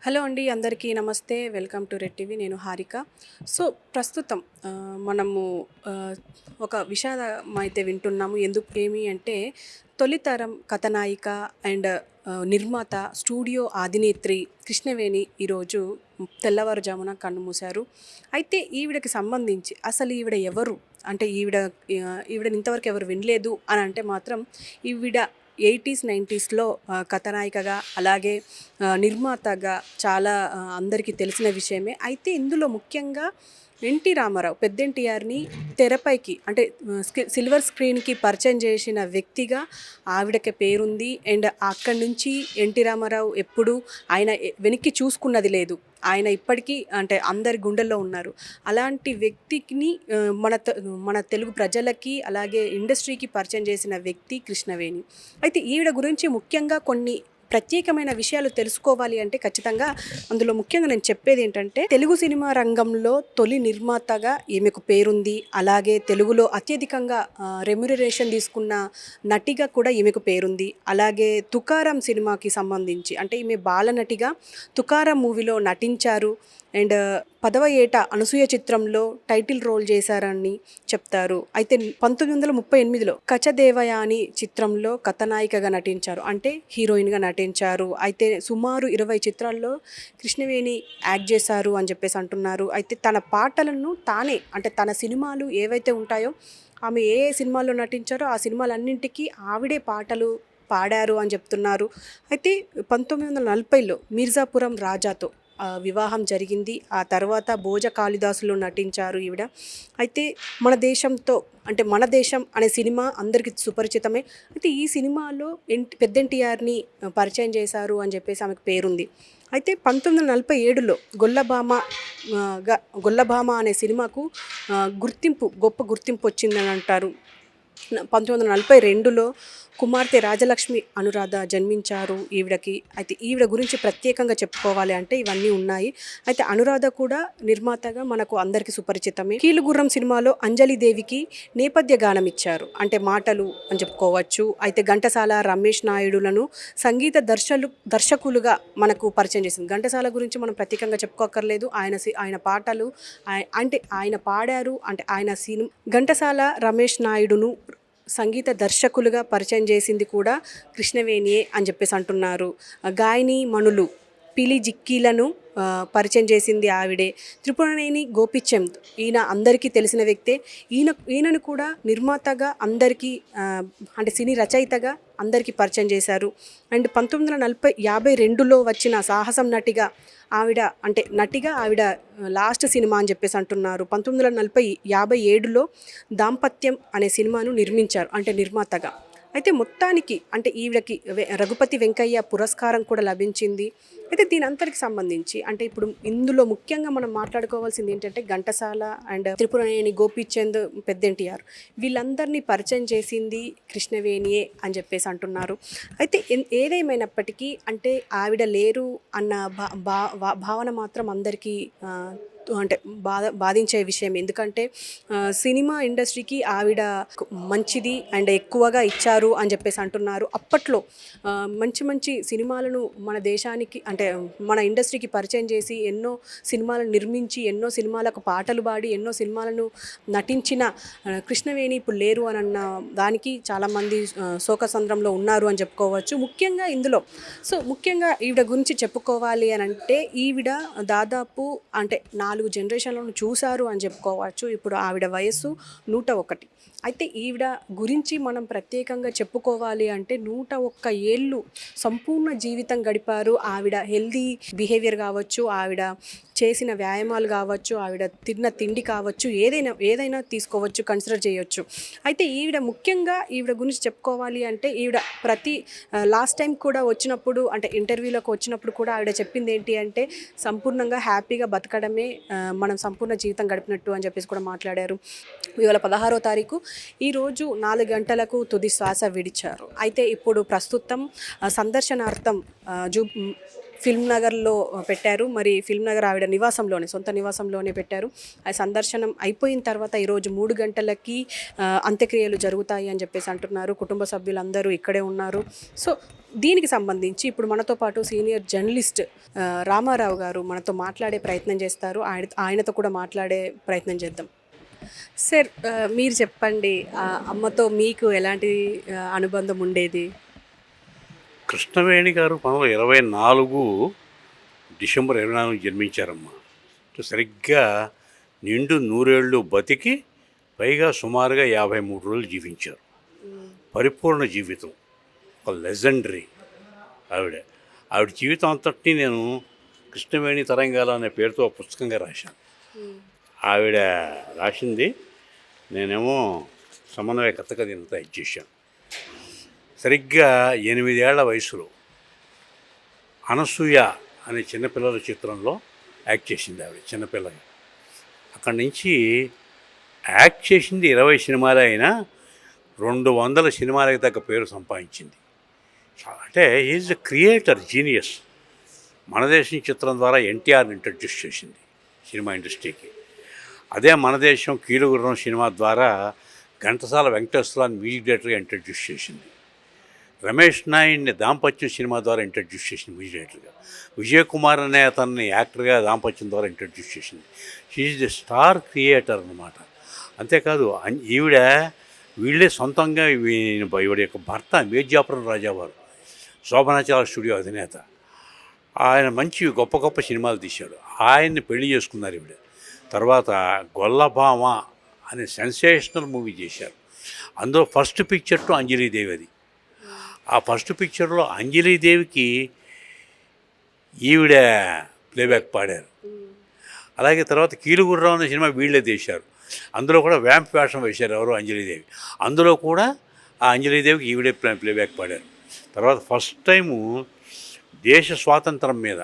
Hello అండి, అందరికీ నమస్తే. Welcome to red TV. నేను హారిక. సో, ప్రస్తుతం మనము ఆహ్, ఒక విషాదం అయితే వింటున్నాము. ఏమి అంటే తొలితరం కథానాయిక అండ్ నిర్మాత, స్టూడియో అధినేత్రి కృష్ణవేణి ఈరోజు తెల్లవారుజామున కన్నుమూశారు. అయితే ఈవిడకి సంబంధించి అసలు ఈవిడ ఎవరు? అంటే ఈవిడని ఇంతవరకు ఎవరు వినలేదు అని అంటే మాత్రం ఈవిడ 80s, 90స్లో కథానాయికగా అలాగే నిర్మాతగా చాలా అందరికీ తెలిసిన విషయమే. అయితే ఇందులో ముఖ్యంగా ఎన్టీ రామారావు, పెద్ద ఎన్టీఆర్ని తెరపైకి అంటే సిల్వర్ స్క్రీన్కి పరిచయం చేసిన వ్యక్తిగా ఆవిడకి పేరుంది. అండ్ అక్కడి నుంచి ఎన్టీ రామారావు ఎప్పుడు ఆయన వెనక్కి చూసుకున్నది లేదు. ఆయన ఇప్పటికీ అంటే అందరి గుండెల్లో ఉన్నారు. అలాంటి వ్యక్తిని మన తెలుగు ప్రజలకి అలాగే ఇండస్ట్రీకి పరిచయం చేసిన వ్యక్తి కృష్ణవేణి. అయితే ఈవిడ గురించి ముఖ్యంగా కొన్ని ప్రత్యేకమైన విషయాలు తెలుసుకోవాలి అంటే ఖచ్చితంగా అందులో ముఖ్యంగా నేను చెప్పేది ఏంటంటే, తెలుగు సినిమా రంగంలో తొలి నిర్మాతగా ఈమెకు పేరుంది. అలాగే తెలుగులో అత్యధికంగా రెమ్యునరేషన్ తీసుకున్న నటిగా కూడా ఈమెకు పేరుంది. అలాగే తుకారం సినిమాకి సంబంధించి అంటే ఈమె బాలనటిగా తుకారం మూవీలో నటించారు. అండ్ 10వ ఏట అనసూయ చిత్రంలో టైటిల్ రోల్ చేశారని చెప్తారు. అయితే 1938లో కచదేవయాని చిత్రంలో కథానాయికగా నటించారు, అంటే హీరోయిన్గా నటించారు. అయితే సుమారు 20 చిత్రాల్లో కృష్ణవేణి యాక్ట్ చేశారు అని చెప్పేసి అంటున్నారు. అయితే తన పాటలను తానే అంటే తన సినిమాలు ఏవైతే ఉంటాయో ఆమె ఏ సినిమాల్లో నటించారో ఆ సినిమాలన్నింటికీ ఆవిడే పాటలు పాడారు అని చెప్తున్నారు. అయితే 1940లో మిర్జాపురం రాజాతో వివాహం జరిగింది. ఆ తర్వాత భోజ కాళిదాసులో నటించారు ఈవిడ. అయితే మన దేశం అనే సినిమా అందరికీ సుపరిచితమే. అయితే ఈ సినిమాలో పెద్ద ఎన్టీఆర్ని పరిచయం చేశారు అని చెప్పేసి ఆమెకు పేరుంది. అయితే 1947లో గొల్లభామ అనే సినిమాకు గొప్ప గుర్తింపు వచ్చిందని అంటారు. 1942లో కుమార్తె రాజలక్ష్మి అనురాధ జన్మించారు ఈవిడకి. అయితే ఈవిడ గురించి ప్రత్యేకంగా చెప్పుకోవాలి అంటే ఇవన్నీ ఉన్నాయి. అయితే అనురాధ కూడా నిర్మాతగా మనకు అందరికీ సుపరిచితమే. కీలుగుర్రం సినిమాలో అంజలిదేవికి నేపథ్య గానం ఇచ్చారు, అంటే మాటలు అని చెప్పుకోవచ్చు. అయితే ఘంటసాల, రమేష్ నాయుడులను సంగీత దర్శకులుగా మనకు పరిచయం చేసింది. ఘంటసాల గురించి మనం ప్రత్యేకంగా చెప్పుకోకర్లేదు. ఆయన పాటలు అంటే ఆయన పాడారు. అంటే ఘంటసాల, రమేష్ నాయుడును సంగీత దర్శకులుగా పరిచయం చేసింది కూడా కృష్ణవేణియే అని చెప్పేసి అంటున్నారు. గాయని మణులు పిలి జిక్కీలను పరిచయం చేసింది ఆవిడే. త్రిపురనేని గోపిచంద్, ఈయన అందరికీ తెలిసిన వ్యక్తే. ఈయనను కూడా నిర్మాతగా అందరికీ అంటే సినీ రచయితగా అందరికీ పరిచయం చేశారు. అండ్ 1952లో వచ్చిన సాహసం నటిగా ఆవిడ లాస్ట్ సినిమా అని చెప్పేసి అంటున్నారు. 1957లో దాంపత్యం అనే సినిమాను నిర్మించారు, అంటే నిర్మాతగా. అయితే మొత్తానికి అంటే ఈవిడకి రఘుపతి వెంకయ్య పురస్కారం కూడా లభించింది. అయితే దీని అంతటికి సంబంధించి అంటే ఇప్పుడు ఇందులో ముఖ్యంగా మనం మాట్లాడుకోవాల్సింది ఏంటంటే ఘంటసాల అండ్ త్రిపురనేని గోపీచంద్, పెద్ద ఎన్టీఆర్ వీళ్ళందరినీ పరిచయం చేసింది కృష్ణవేణియే అని చెప్పేసి అంటున్నారు. అయితే ఏదేమైనప్పటికీ అంటే ఆవిడ లేరు అన్న భావన మాత్రం అందరికీ అంటే బాధించే విషయం. ఎందుకంటే సినిమా ఇండస్ట్రీకి ఆవిడ మంచిది అండ్ ఎక్కువగా ఇచ్చారు అని చెప్పేసి అంటున్నారు. అప్పట్లో మంచి మంచి సినిమాలను మన దేశానికి అంటే మన ఇండస్ట్రీకి పరిచయం చేసి ఎన్నో సినిమాలను నిర్మించి ఎన్నో సినిమాలకు పాటలు పాడి ఎన్నో సినిమాలను నటించిన కృష్ణవేణి ఇప్పుడు లేరు అని అన్న దానికి చాలామంది శోకసంద్రంలో ఉన్నారు అని చెప్పుకోవచ్చు. ముఖ్యంగా ఈవిడ గురించి చెప్పుకోవాలి అని అంటే ఈవిడ దాదాపు అంటే 4 జనరేషన్లను చూశారు అని చెప్పుకోవచ్చు. ఇప్పుడు ఆవిడ వయస్సు 101. అయితే ఈవిడ గురించి మనం ప్రత్యేకంగా చెప్పుకోవాలి అంటే 101 ఏళ్ళు సంపూర్ణ జీవితం గడిపారు. ఆవిడ హెల్దీ బిహేవియర్ కావచ్చు, ఆవిడ చేసిన వ్యాయామాలు కావచ్చు, ఆవిడ తిన్న తిండి కావచ్చు, ఏదైనా తీసుకోవచ్చు, కన్సిడర్ చేయొచ్చు. అయితే ఈవిడ గురించి చెప్పుకోవాలి అంటే ఈవిడ లాస్ట్ టైం కూడా వచ్చినప్పుడు అంటే ఇంటర్వ్యూలోకి వచ్చినప్పుడు కూడా ఆవిడ చెప్పింది ఏంటి అంటే సంపూర్ణంగా హ్యాపీగా బతకడమే మనం సంపూర్ణ జీవితం గడిపినట్టు అని చెప్పేసి కూడా మాట్లాడారు. ఇవాళ 16వ తారీఖు, ఈరోజు 4 గంటలకు తుది శ్వాస విడిచారు. అయితే ఇప్పుడు ప్రస్తుతం సందర్శనార్థం ఫిల్మ్ నగర్లో పెట్టారు. మరి ఫిల్మ్ నగర్ ఆవిడ నివాసంలోనే, సొంత నివాసంలోనే పెట్టారు. ఆ సందర్శనం అయిపోయిన తర్వాత ఈరోజు 3 గంటలకి అంత్యక్రియలు జరుగుతాయి అని చెప్పేసి అంటున్నారు. కుటుంబ సభ్యులందరూ ఇక్కడే ఉన్నారు. సో దీనికి సంబంధించి ఇప్పుడు మనతో పాటు సీనియర్ జర్నలిస్ట్ రామారావు గారు మనతో మాట్లాడే ప్రయత్నం చేస్తారు. ఆయనతో కూడా మాట్లాడే ప్రయత్నం చేద్దాం. సార్, మీరు చెప్పండి, అమ్మతో మీకు ఎలాంటి అనుబంధం ఉండేది? కృష్ణవేణి గారు 1924 డిసెంబర్ 24 జన్మించారమ్మా. సరిగ్గా నిండు 100 ఏళ్ళు బతికి పైగా సుమారుగా 53 రోజులు జీవించారు. పరిపూర్ణ జీవితం, ఒక లెజెండరీ ఆవిడ జీవితం అంతటినీ నేను కృష్ణవేణి తరంగాలు అనే పేరుతో పుస్తకంగా రాశాను. ఆవిడ రాసింది, నేనేమో సమన్వయకర్తగా దీనంతా ఇచ్చేసాను. సరిగ్గా 8 ఏళ్ల వయసులో అనసూయ అనే చిన్నపిల్లల చిత్రంలో యాక్ట్ చేసింది ఆవిడ చిన్నపిల్లగా. అక్కడి నుంచి యాక్ట్ చేసింది 20 సినిమాలు అయినా 200 సినిమాలకు తగ్గ పేరు సంపాదించింది. అంటే ఈజ్ ఎ క్రియేటర్ జీనియస్. మన దేశం చిత్రం ద్వారా ఎన్టీఆర్ని ఇంట్రడ్యూస్ చేసింది సినిమా ఇండస్ట్రీకి. అదే మన దేశం కీలుగుర్రం సినిమా ద్వారా ఘంటసాల వెంకటేశ్వరరావు మ్యూజిక్ డైరెక్టర్గా ఇంట్రడ్యూస్ చేసింది. రమేష్ నాయుడిని దాంపత్యం సినిమా ద్వారా ఇంట్రడ్యూస్ చేసింది మ్యూజిక్ డైరెక్టర్గా. విజయ్ కుమార్ అనే అతన్ని యాక్టర్గా దాంపత్యం ద్వారా ఇంట్రడ్యూస్ చేసింది. షీఈ్ ది స్టార్ క్రియేటర్ అన్నమాట. అంతేకాదు వీళ్ళే సొంతంగా ఈవిడ యొక్క భర్త మేజ్యాపురం రాజావారు, శోభనాచార స్టూడియో అధినేత. ఆయన మంచి గొప్ప గొప్ప సినిమాలు తీశాడు. ఆయన్ని పెళ్లి చేసుకున్నారు ఈవిడ. తర్వాత గొల్లభామ అనే సెన్సేషనల్ మూవీ చేశారు. అందులో ఫస్ట్ పిక్చర్ టు అంజలీదేవి. అది ఆ ఫస్ట్ పిక్చర్లో అంజలీదేవికి ఈవిడ ప్లేబ్యాక్ పాడారు. అలాగే తర్వాత కీలుగుర్రం అనే సినిమా వీళ్ళే తీశారు. అందులో కూడా వ్యాంప్ వేషం వేశారు ఎవరో అంజలీదేవి. అందులో కూడా ఆ అంజలీదేవికి ఈవిడే ప్లేబ్యాక్ పాడారు. తర్వాత ఫస్ట్ టైము దేశ స్వాతంత్రం మీద,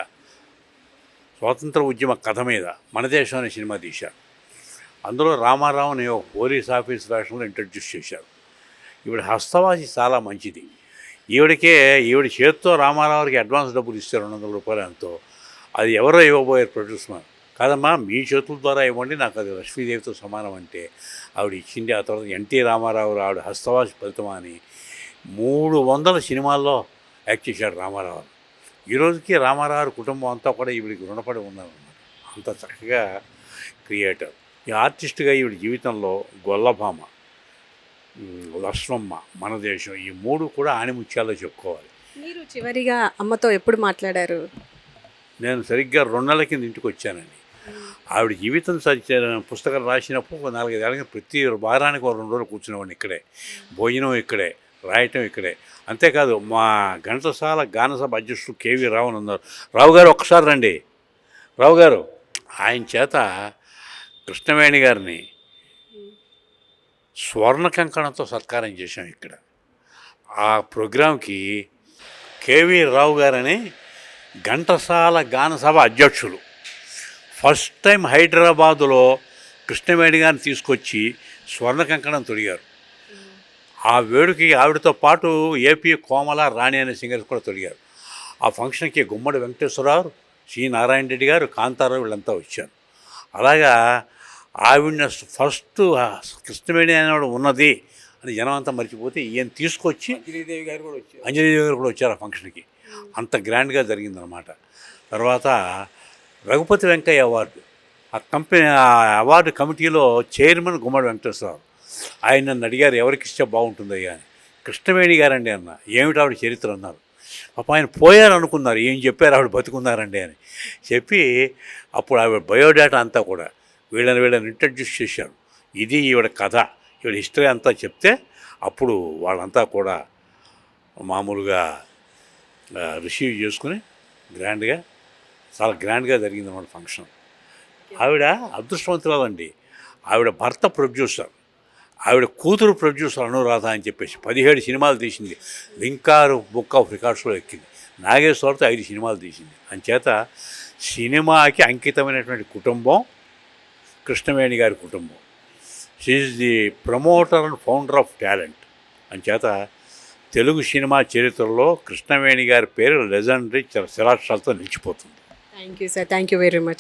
స్వాతంత్ర ఉద్యమ కథ మీద మన దేశం అనే సినిమా తీశారు. అందులో రామారావు అనే ఒక పోలీస్ ఆఫీస్ వేషంలో ఇంట్రడ్యూస్ చేశారు. ఈవిడ హస్తవాసి చాలా మంచిది. ఈవిడ చేతితో రామారావుకి అడ్వాన్స్ డబ్బులు ఇస్తారు 200 రూపాయలు ఎంతో. అది ఎవరో ఇవ్వబోయారు ప్రొడ్యూసర్. కాదమ్మా, మీ చేతుల ద్వారా ఇవ్వండి, నాకు అది లక్ష్మీదేవితో సమానం అంటే ఆవిడ ఇచ్చింది. ఆ తర్వాత ఎన్టీ రామారావు ఆవిడ హస్తవాసి ఫలితం అని 300 సినిమాల్లో యాక్ట్ చేశాడు రామారావు. ఈరోజుకి రామారావు కుటుంబం అంతా కూడా ఈవిడికి రుణపడి ఉన్నారన్నమాట. అంత చక్కగా క్రియేటర్. ఈ ఆర్టిస్ట్గా ఈవిడ జీవితంలో గొల్లభామ, లక్ష్మమ్మ, మన దేశం, ఈ 3 కూడా ఆణిముత్యాల్లో చెప్పుకోవాలి. మీరు చివరిగా అమ్మతో ఎప్పుడు మాట్లాడారు? నేను సరిగ్గా 2 నెలల కింద ఇంటికి వచ్చానండి. ఆవిడ జీవితం పుస్తకం రాసినప్పుడు 4-5 ఏళ్ళ ప్రతి వారానికి 2 రోజులు కూర్చునేవాడిని ఇక్కడే. భోజనం ఇక్కడే, రాయటం ఇక్కడే. అంతేకాదు మా ఘంటసాల గానసభ అధ్యక్షుడు కేవీ రావు ఉన్నారు. రావు గారు ఒక్కసారి రండి. రావు గారు, ఆయన చేత కృష్ణవేణి గారిని స్వర్ణ కంకణంతో సత్కారం చేశాం ఇక్కడ. ఆ ప్రోగ్రాంకి కేవీ రావు గారని ఘంటసాల గానసభ అధ్యక్షులు ఫస్ట్ టైం హైదరాబాదులో కృష్ణవేణి గారిని తీసుకొచ్చి స్వర్ణ కంకణం తొడిగారు. ఆ వేడుకి ఆవిడతో పాటు ఏపీ కోమల, రాణి అనే సింగర్స్ కూడా తొడిగారు. ఆ ఫంక్షన్కి గుమ్మడి వెంకటేశ్వరరావు, సి నారాయణ రెడ్డి గారు, కాంతారావు వీళ్ళంతా వచ్చారు. అలాగా ఆవిడ ఫస్ట్ కృష్ణవేణి అనేవాడు ఉన్నది అని జనం అంతా మర్చిపోతే ఈయన తీసుకొచ్చి అంజలీదేవి గారు కూడా వచ్చారు ఆ ఫంక్షన్కి. అంత గ్రాండ్గా జరిగిందనమాట. తర్వాత రఘుపతి వెంకయ్య అవార్డు, ఆ అవార్డు కమిటీలో చైర్మన్ గుమ్మడి వెంకటేశ్వరరావు. ఆయన నన్ను అడిగారు, ఎవరికి ఇస్తే బాగుంటుందయ్యా అని. కృష్ణవేణి గారండి అన్న. ఏమిటి ఆవిడ చరిత్ర అన్నారు. పాప ఆయన పోయారు అనుకున్నారు, ఏం చెప్పారు ఆవిడ బతుకున్నారండి అని చెప్పి అప్పుడు ఆవిడ బయోడేటా అంతా కూడా వీళ్ళని ఇంట్రడ్యూస్ చేశారు. ఇది ఈవిడ కథ, ఈవిడ హిస్టరీ అంతా చెప్తే అప్పుడు వాళ్ళంతా కూడా మామూలుగా రిసీవ్ చేసుకుని చాలా గ్రాండ్గా జరిగిందన్నమాట ఫంక్షన్. ఆవిడ అదృష్టవంతురాలండి. ఆవిడ భర్త ప్రొడ్యూసర్, ఆవిడ కూతురు ప్రొడ్యూసర్ అనురాధ అని చెప్పేసి 17 సినిమాలు తీసింది. లింకారు బుక్ ఆఫ్ రికార్డ్స్లో ఎక్కింది. నాగేశ్వరతో 5 సినిమాలు తీసింది. అంచేత సినిమాకి అంకితమైనటువంటి కుటుంబం కృష్ణవేణి గారి కుటుంబం. She's the promoter and founder of talent. అంచేత తెలుగు సినిమా చరిత్రలో కృష్ణవేణి గారి పేరు లెజెండరీ చిరాక్షరాలతో నిలిచిపోతుంది. Thank you sir, thank you very much.